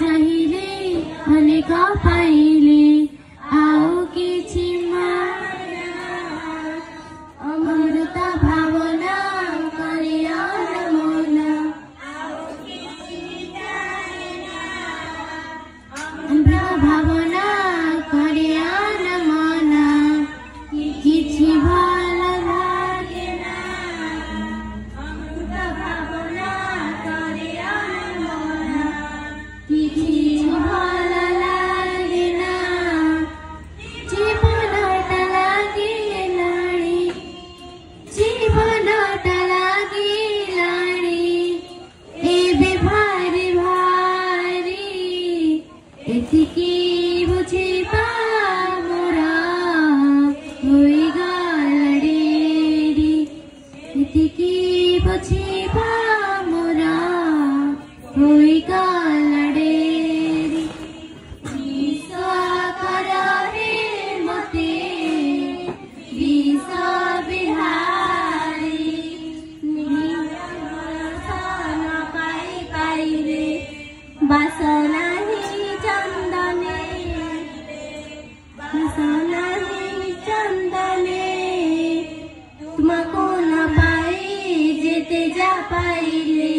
चाहिए अनेक पाइले आओ किछि अमृत भावना करिया मन अमृत भावना करिया मन किछि भल लागे ना अमृत भावना करिया मन किछि भल लागे ना जीवनटा लागिलाणी जीवनटा लागिलाणी एबे भारी भारी एतिकी बुझिबा मोरा होई गला डेरी एतिकी बुझिबा मोरा होई गला डेरी विश्वास कर रे मते विश्व बिहारी सन पाई पाइले बासना ही चंदने बासना ही चंदने तुमको न पाई जेते जा पाइले